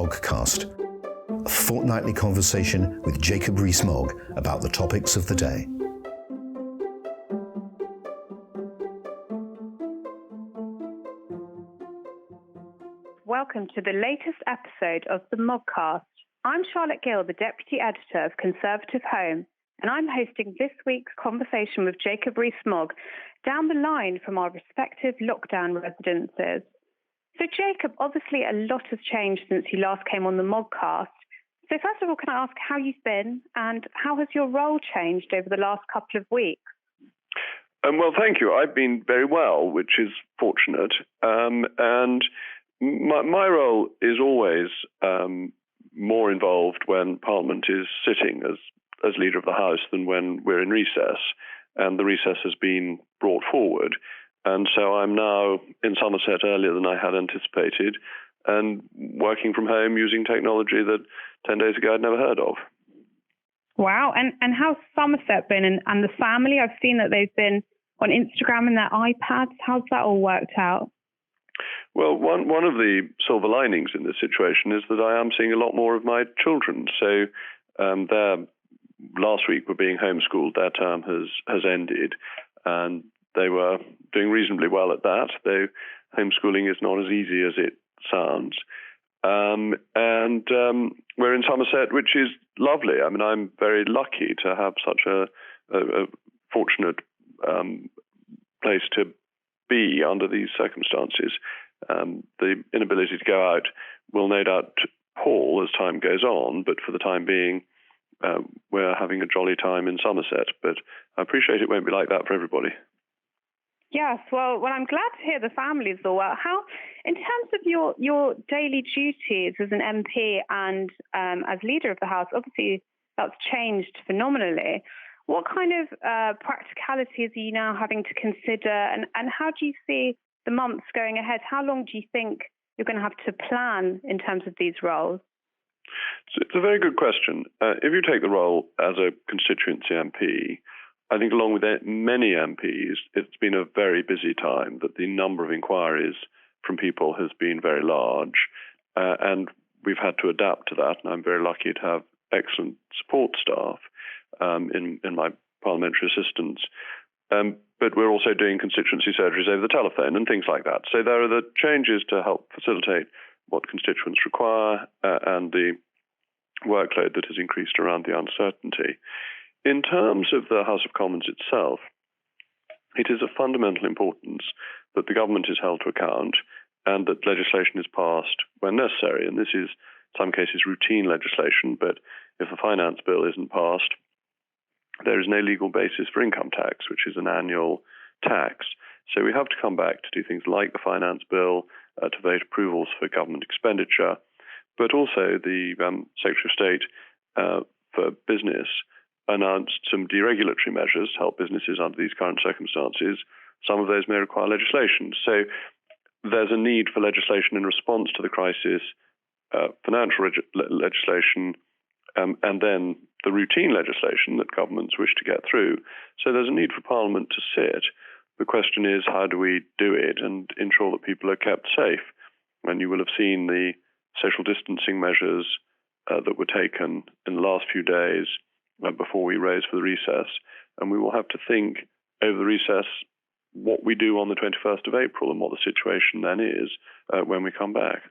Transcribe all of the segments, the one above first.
Moggcast, a fortnightly conversation with Jacob Rees-Mogg about the topics of the day. Welcome to the latest episode of the Moggcast. I'm Charlotte Gill, the Deputy Editor of Conservative Home, and I'm hosting this week's conversation with Jacob Rees-Mogg down the line from our respective lockdown residences. So Jacob, obviously a lot has changed since you last came on the Moggcast. So first of all, can I ask how you've been and how has your role changed over the last couple of weeks? Well, thank you. I've been very well, which is fortunate. And my role is always more involved when Parliament is sitting as Leader of the House than when we're in recess. And the recess has been brought forward. And so I'm now in Somerset earlier than I had anticipated and working from home using technology that 10 days ago I'd never heard of. Wow. And how's Somerset been and the family? I've seen that they've been on Instagram and their iPads. How's that all worked out? Well, one of the silver linings in this situation is that I am seeing a lot more of my children. So they last week were being homeschooled. Their term has ended, and they were doing reasonably well at that, though homeschooling is not as easy as it sounds. And we're in Somerset, which is lovely. I mean, I'm very lucky to have such a fortunate place to be under these circumstances. The inability to go out will no doubt pall as time goes on, but for the time being, we're having a jolly time in Somerset. But I appreciate it won't be like that for everybody. Yes, well, I'm glad to hear the families all well. How, in terms of your daily duties as an MP and as Leader of the House, obviously that's changed phenomenally. What kind of practicalities are you now having to consider, and how do you see the months going ahead? How long do you think you're going to have to plan in terms of these roles? It's a very good question. If you take the role as a constituency MP, I think along with many MPs, it's been a very busy time, that the number of inquiries from people has been very large, and we've had to adapt to that, and I'm very lucky to have excellent support staff in my parliamentary assistants. But we're also doing constituency surgeries over the telephone and things like that. So there are the changes to help facilitate what constituents require and the workload that has increased around the uncertainty. In terms of the House of Commons itself, it is of fundamental importance that the government is held to account and that legislation is passed when necessary. And this is, in some cases, routine legislation, but if the finance bill isn't passed, there is no legal basis for income tax, which is an annual tax. So we have to come back to do things like the finance bill, to vote approvals for government expenditure, but also the Secretary of State for Business announced some deregulatory measures to help businesses under these current circumstances. Some of those may require legislation. So there's a need for legislation in response to the crisis, financial legislation, and then the routine legislation that governments wish to get through. So there's a need for Parliament to sit. The question is, how do we do it and ensure that people are kept safe? And you will have seen the social distancing measures that were taken in the last few days before we raise for the recess. And we will have to think over the recess what we do on the 21st of April and what the situation then is when we come back.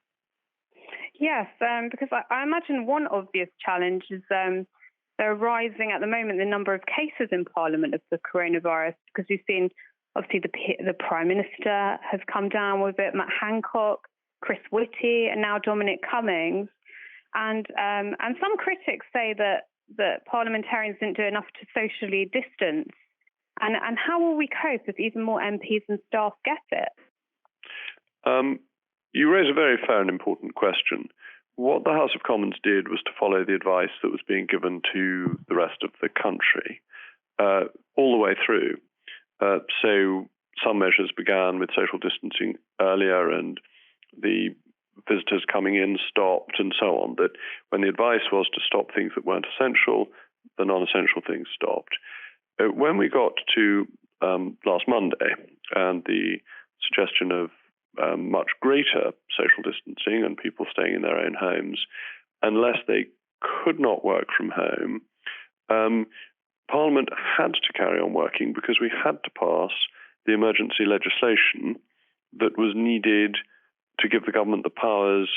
Yes, because I imagine one obvious challenge is they're rising at the moment the number of cases in Parliament of the coronavirus, because you've seen obviously the Prime Minister has come down with it, Matt Hancock, Chris Whitty, and now Dominic Cummings. And some critics say that parliamentarians didn't do enough to socially distance. And how will we cope if even more MPs and staff get it? You raise a very fair and important question. What the House of Commons did was to follow the advice that was being given to the rest of the country all the way through. So some measures began with social distancing earlier and the visitors coming in stopped and so on, that when the advice was to stop things that weren't essential, the non-essential things stopped. When we got to last Monday and the suggestion of much greater social distancing and people staying in their own homes, unless they could not work from home, Parliament had to carry on working because we had to pass the emergency legislation that was needed to give the government the powers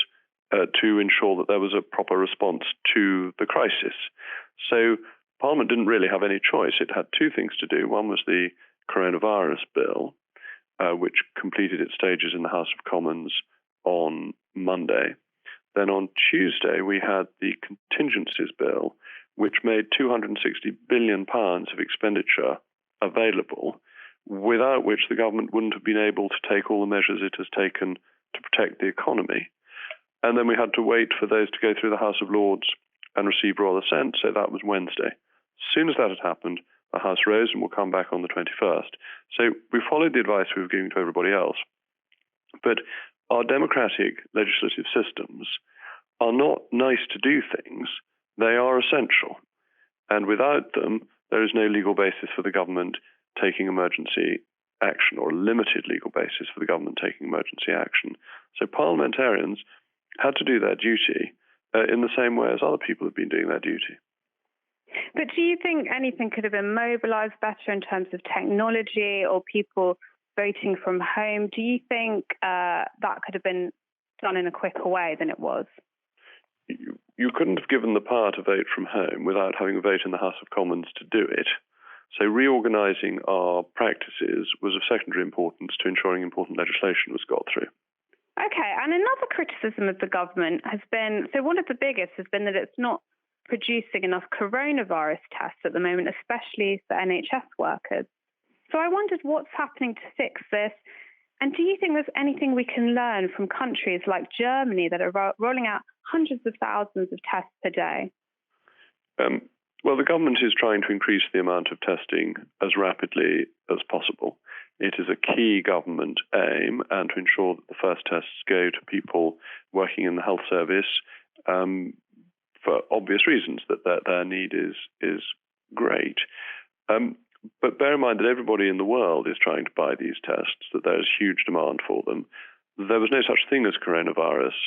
to ensure that there was a proper response to the crisis. So Parliament didn't really have any choice. It had two things to do. One was the coronavirus bill, which completed its stages in the House of Commons on Monday. Then on Tuesday, we had the contingencies bill, which made £260 billion of expenditure available, without which the government wouldn't have been able to take all the measures it has taken to protect the economy. And then we had to wait for those to go through the House of Lords and receive royal assent, so that was Wednesday. As soon as that had happened, the House rose and will come back on the 21st. So we followed the advice we were giving to everybody else. But our democratic legislative systems are not nice to do things, they are essential. And without them, there is no legal basis for the government taking emergency action, or a limited legal basis for the government taking emergency action. So parliamentarians had to do their duty in the same way as other people have been doing their duty. But do you think anything could have been mobilised better in terms of technology or people voting from home? Do you think that could have been done in a quicker way than it was? You couldn't have given the power to vote from home without having a vote in the House of Commons to do it. So reorganising our practices was of secondary importance to ensuring important legislation was got through. Okay, and another criticism of the government has been, so one of the biggest has been that it's not producing enough coronavirus tests at the moment, especially for NHS workers. So I wondered what's happening to fix this. And do you think there's anything we can learn from countries like Germany that are rolling out hundreds of thousands of tests per day? Well, the government is trying to increase the amount of testing as rapidly as possible. It is a key government aim, and to ensure that the first tests go to people working in the health service for obvious reasons, that their need is great. But bear in mind that everybody in the world is trying to buy these tests, that there is huge demand for them. There was no such thing as coronavirus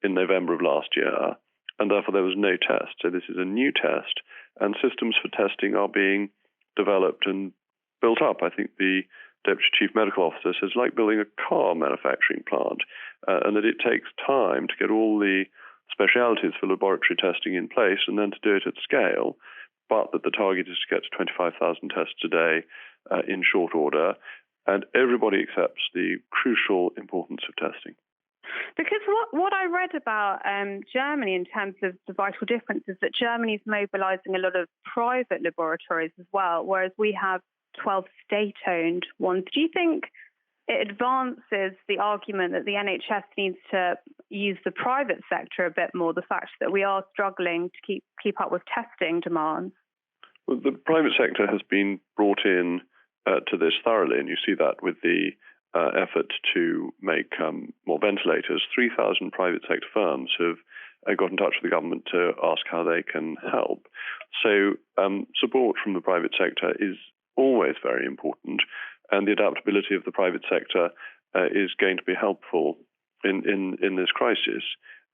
in November of last year, and therefore there was no test. So this is a new test, and systems for testing are being developed and built up. I think the Deputy Chief Medical Officer says, like building a car manufacturing plant, and that it takes time to get all the specialities for laboratory testing in place and then to do it at scale, but that the target is to get to 25,000 tests a day in short order, and everybody accepts the crucial importance of testing. Because what I read about Germany in terms of the vital difference is that Germany is mobilising a lot of private laboratories as well, whereas we have 12 state-owned ones. Do you think it advances the argument that the NHS needs to use the private sector a bit more, the fact that we are struggling to keep up with testing demands? Well, the private sector has been brought in to this thoroughly, and you see that with the effort to make more ventilators. 3,000 private sector firms have got in touch with the government to ask how they can help. So support from the private sector is always very important, and the adaptability of the private sector is going to be helpful in this crisis.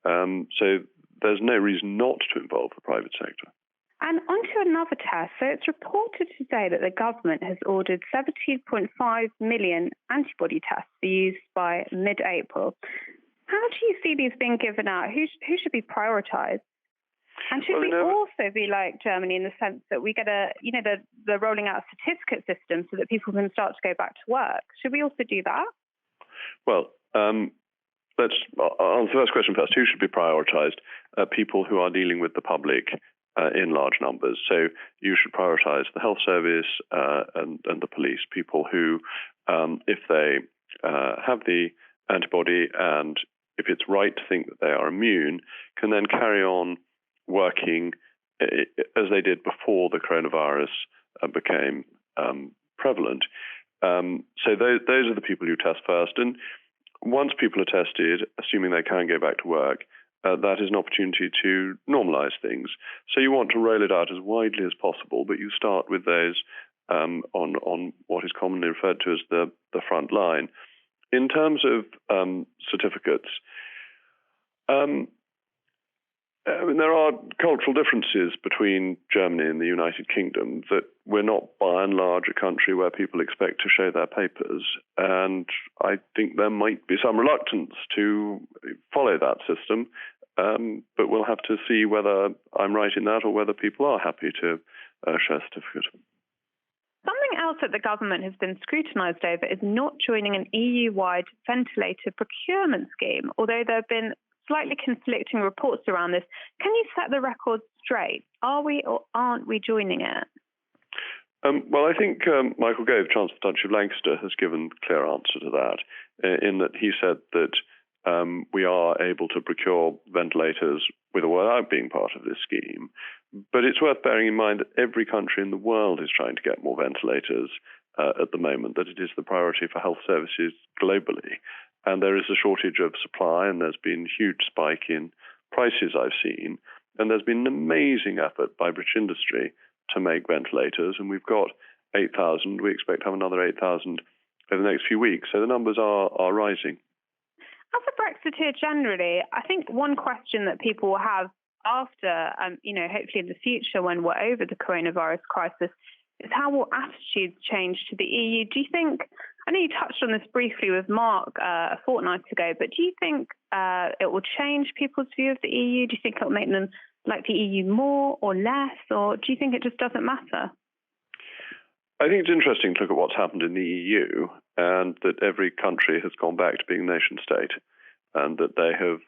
So there's no reason not to involve the private sector. And onto another test. So it's reported today that the government has ordered 17.5 million antibody tests to be used by mid-April. How do you see these being given out? Who should be prioritised? And should we also be like Germany in the sense that we get the rolling out a certificate system so that people can start to go back to work? Should we also do that? Well, let's answer the first question first. Who should be prioritised? People who are dealing with the public in large numbers. So you should prioritise the health service and the police, people who, if they have the antibody and if it's right to think that they are immune, can then carry on working as they did before the coronavirus became prevalent. So those are the people you test first. And once people are tested, assuming they can go back to work, that is an opportunity to normalise things. So you want to roll it out as widely as possible, but you start with those on what is commonly referred to as the front line. in terms of certificates, there are cultural differences between Germany and the United Kingdom, that we're not by and large a country where people expect to show their papers. And I think there might be some reluctance to follow that system. But we'll have to see whether I'm right in that or whether people are happy to show a certificate. Something else that the government has been scrutinised over is not joining an EU-wide ventilator procurement scheme, although there have been slightly conflicting reports around this. Can you set the record straight? Are we or aren't we joining it? Well, I think Michael Gove, Chancellor of the Duchy of Lancaster, has given a clear answer to that, in that he said that we are able to procure ventilators with or without being part of this scheme. But it's worth bearing in mind that every country in the world is trying to get more ventilators at the moment, that it is the priority for health services globally. And there is a shortage of supply, and there's been a huge spike in prices I've seen. And there's been an amazing effort by British industry to make ventilators, and we've got 8,000. We expect to have another 8,000 over the next few weeks. So the numbers are rising. As a Brexiteer generally, I think one question that people will have after, hopefully in the future when we're over the coronavirus crisis, is how will attitudes change to the EU? Do you think, I know you touched on this briefly with Mark a fortnight ago, but do you think it will change people's view of the EU? Do you think it will make them like the EU more or less, or do you think it just doesn't matter? I think it's interesting to look at what's happened in the EU, and that every country has gone back to being a nation state, and that they have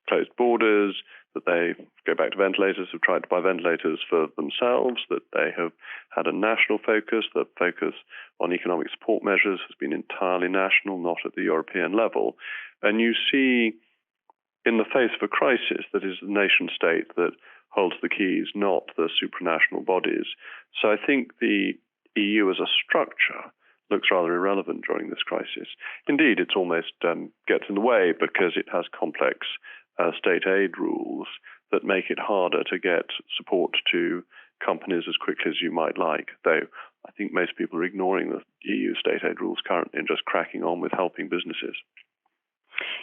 closed borders, that they go back to ventilators, have tried to buy ventilators for themselves, that they have had a national focus. The focus on economic support measures has been entirely national, not at the European level. And you see, in the face of a crisis, that is the nation state that holds the keys, not the supranational bodies. So I think the EU as a structure looks rather irrelevant during this crisis. Indeed, it's almost gets in the way because it has complex state aid rules that make it harder to get support to companies as quickly as you might like, though I think most people are ignoring the EU state aid rules currently and just cracking on with helping businesses.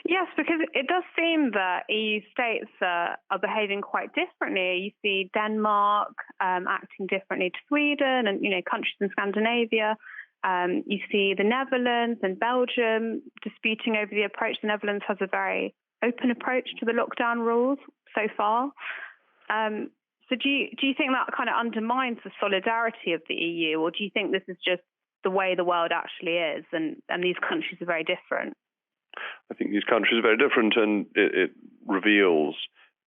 Yes, because it does seem that EU states are behaving quite differently. You see Denmark acting differently to Sweden and, countries in Scandinavia. You see the Netherlands and Belgium disputing over the approach. The Netherlands has a very open approach to the lockdown rules so far. So do you think that kind of undermines the solidarity of the EU, or do you think this is just the way the world actually is and these countries are very different? I think these countries are very different, and it reveals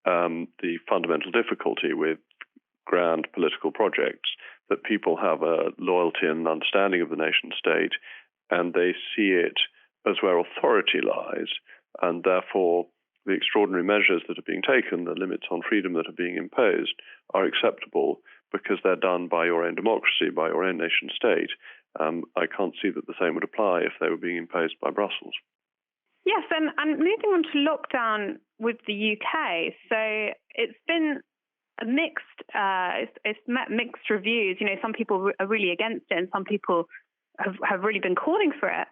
the fundamental difficulty with grand political projects, that people have a loyalty and understanding of the nation state, and they see it as where authority lies, and therefore the extraordinary measures that are being taken, the limits on freedom that are being imposed, are acceptable because they're done by your own democracy, by your own nation state. I can't see that the same would apply if they were being imposed by Brussels. Yes, and moving on to lockdown with the UK, so it's been a mixed, it's met mixed reviews. Some people are really against it, and some people have really been calling for it.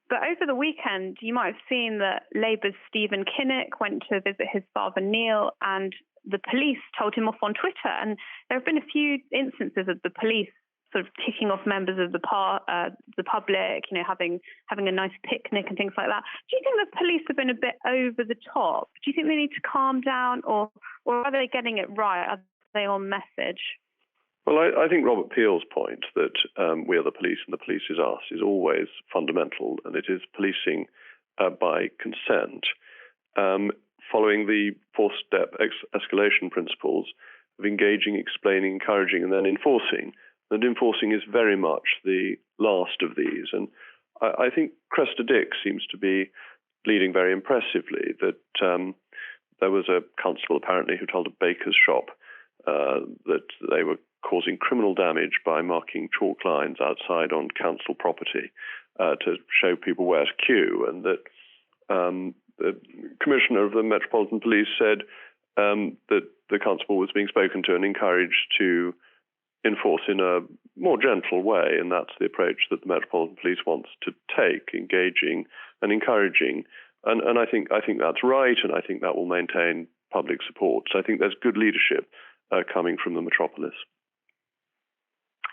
But over the weekend, you might have seen that Labour's Stephen Kinnock went to visit his father Neil, and the police told him off on Twitter. And there have been a few instances of the police sort of ticking off members of the public, having a nice picnic and things like that. Do you think the police have been a bit over the top? Do you think they need to calm down, or are they getting it right? Are they on message? Well, I think Robert Peel's point that we are the police and the police is us is always fundamental, and it is policing by consent, following the four-step escalation principles of engaging, explaining, encouraging, and then enforcing. And enforcing is very much the last of these. And I think Cressida Dick seems to be leading very impressively, that there was a constable apparently who told a baker's shop that they were causing criminal damage by marking chalk lines outside on council property to show people where to queue, and that the commissioner of the Metropolitan Police said that the constable was being spoken to and encouraged to enforce in a more gentle way, and that's the approach that the Metropolitan Police wants to take, engaging and encouraging. And I think that's right, and I think that will maintain public support. So I think there's good leadership coming from the metropolis.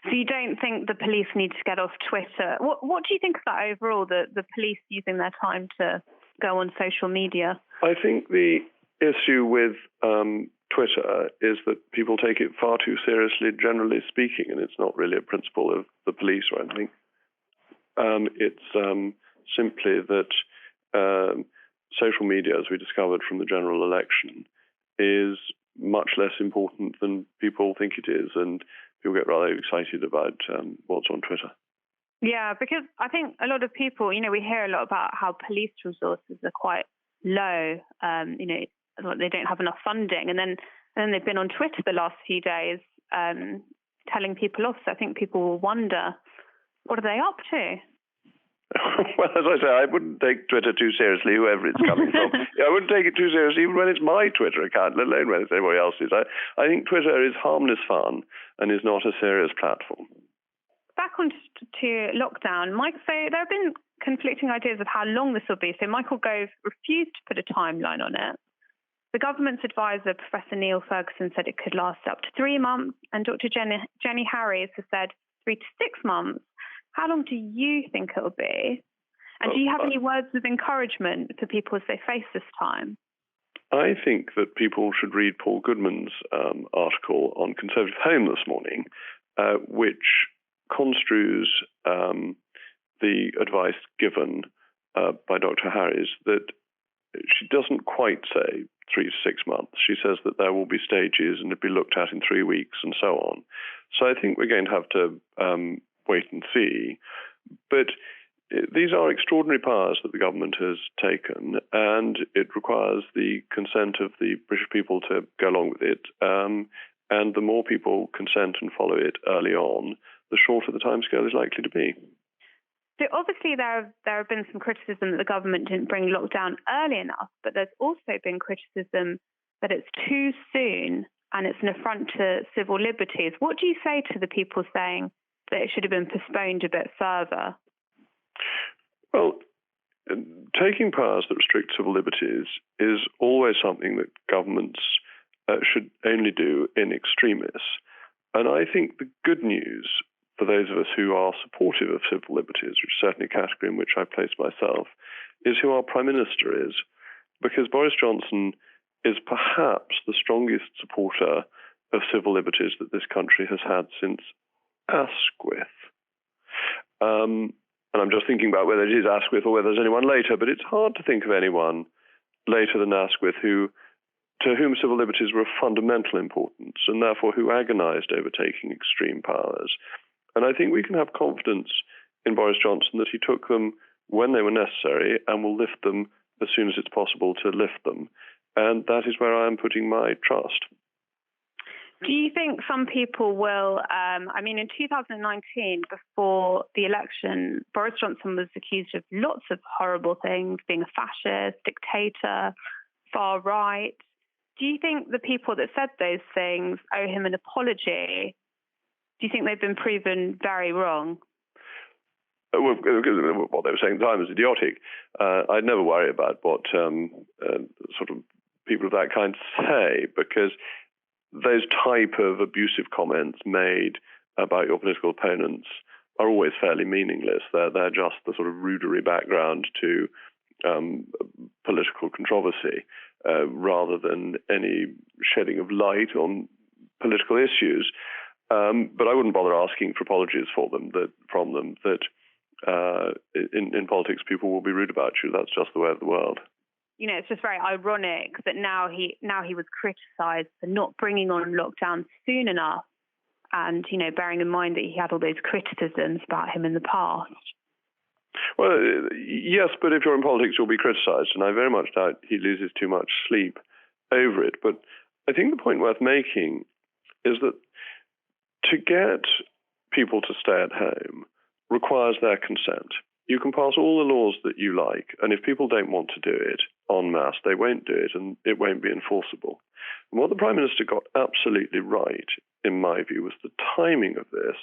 So you don't think the police need to get off Twitter? What do you think of that overall, the police using their time to go on social media? I think the issue with Twitter is that people take it far too seriously, generally speaking, and it's not really a principle of the police or anything. It's simply that social media, as we discovered from the general election, is much less important than people think it is, and people get rather excited about what's on Twitter. Yeah, because I think a lot of people, we hear a lot about how police resources are quite low, they don't have enough funding. And then they've been on Twitter the last few days telling people off. So I think people will wonder, what are they up to? Well, as I say, I wouldn't take Twitter too seriously, whoever it's coming from. I wouldn't take it too seriously even when it's my Twitter account, let alone when it's anybody else's. I think Twitter is harmless fun and is not a serious platform. Back on to lockdown, Mike, so there have been conflicting ideas of how long this will be. So Michael Gove refused to put a timeline on it. The government's advisor, Professor Neil Ferguson, said it could last up to 3 months, and Dr. Jenny Harries has said 3 to 6 months. How long do you think it will be? And do you have any words of encouragement for people as they face this time? I think that people should read Paul Goodman's article on Conservative Home this morning, which construes the advice given by Dr. Harries, that she doesn't quite say 3 to 6 months. She says that there will be stages and it'll be looked at in 3 weeks and so on. So I think we're going to have to wait and see. But these are extraordinary powers that the government has taken, and it requires the consent of the British people to go along with it. And the more people consent and follow it early on, the shorter the timescale is likely to be. So obviously there have been some criticism that the government didn't bring lockdown early enough, but there's also been criticism that it's too soon and it's an affront to civil liberties. What do you say to the people saying that it should have been postponed a bit further? Well, taking powers that restrict civil liberties is always something that governments should only do in extremis. And I think the good news for those of us who are supportive of civil liberties, which is certainly a category in which I place myself, is who our Prime Minister is. Because Boris Johnson is perhaps the strongest supporter of civil liberties that this country has had since Asquith. And I'm just thinking about whether it is Asquith or whether there's anyone later, but it's hard to think of anyone later than Asquith to whom civil liberties were of fundamental importance and therefore who agonized over taking extreme powers. And I think we can have confidence in Boris Johnson that he took them when they were necessary and will lift them as soon as it's possible to lift them. And that is where I am putting my trust. Do you think some people will, in 2019, before the election, Boris Johnson was accused of lots of horrible things, being a fascist, dictator, far right. Do you think the people that said those things owe him an apology? Do you think they've been proven very wrong? Well, what they were saying at the time was idiotic. I'd never worry about what sort of people of that kind say, because those type of abusive comments made about your political opponents are always fairly meaningless. They're just the sort of rudimentary background to political controversy, rather than any shedding of light on political issues. But I wouldn't bother asking for apologies from them. In politics, people will be rude about you. That's just the way of the world. It's just very ironic that now he was criticised for not bringing on lockdown soon enough, and bearing in mind that he had all those criticisms about him in the past. Well, yes, but if you're in politics, you'll be criticised, and I very much doubt he loses too much sleep over it. But I think the point worth making is that to get people to stay at home requires their consent. you can pass all the laws that you like, and if people don't want to do it en masse, they won't do it, and it won't be enforceable. And what the Prime Minister got absolutely right, in my view, was the timing of this,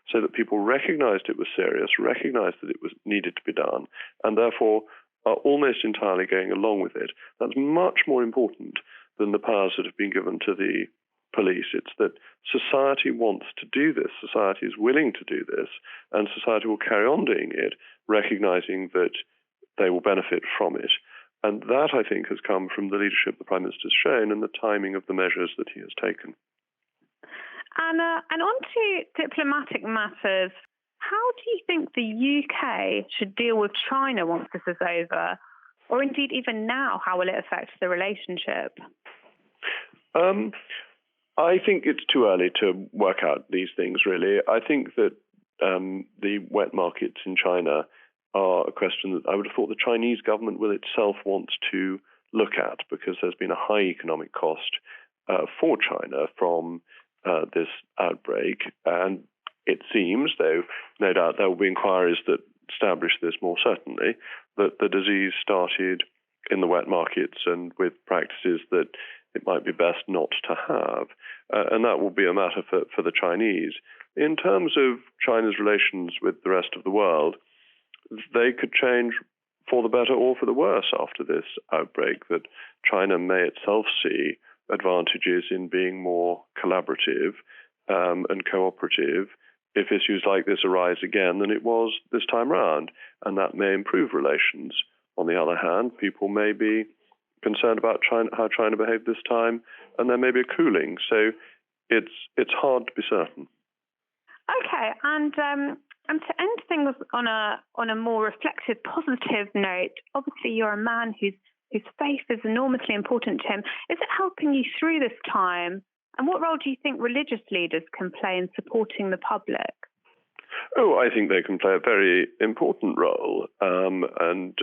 so that people recognised it was serious, recognised that it was needed to be done, and therefore are almost entirely going along with it. That's much more important than the powers that have been given to the police. It's that society wants to do this, society is willing to do this, and society will carry on doing it, recognising that they will benefit from it. And that, I think, has come from the leadership the Prime Minister has shown and the timing of the measures that he has taken. And on to diplomatic matters, how do you think the UK should deal with China once this is over? Or indeed, even now, how will it affect the relationship? I think it's too early to work out these things, really. I think that the wet markets in China are a question that I would have thought the Chinese government will itself want to look at, because there's been a high economic cost for China from this outbreak. And it seems, though no doubt there will be inquiries that establish this more certainly, that the disease started in the wet markets and with practices that it might be best not to have. And that will be a matter for the Chinese. In terms of China's relations with the rest of the world, they could change for the better or for the worse after this outbreak, that China may itself see advantages in being more collaborative and cooperative if issues like this arise again than it was this time round, and that may improve relations. On the other hand, people may be concerned about how China behaved this time, and there may be a cooling. So it's hard to be certain. Okay, and to end things on a more reflective, positive note, obviously you're a man whose faith is enormously important to him. Is it helping you through this time? And what role do you think religious leaders can play in supporting the public? Oh, I think they can play a very important role, and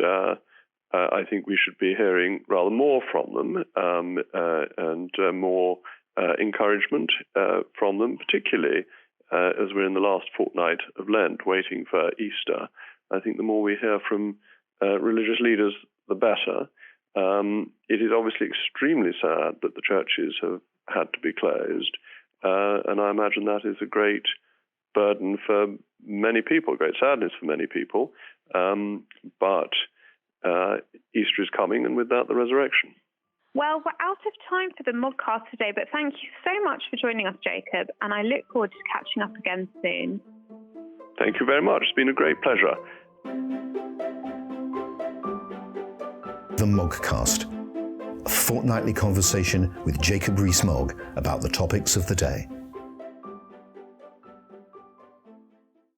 I think we should be hearing rather more from them and more encouragement from them, particularly as we're in the last fortnight of Lent, waiting for Easter. I think the more we hear from religious leaders, the better. It is obviously extremely sad that the churches have had to be closed, and I imagine that is a great burden for many people, great sadness for many people. But Easter is coming, and with that, the resurrection. Well, we're out of time for the Moggcast today, but thank you so much for joining us, Jacob, and I look forward to catching up again soon. Thank you very much. It's been a great pleasure. The Moggcast, a fortnightly conversation with Jacob Rees-Mogg about the topics of the day.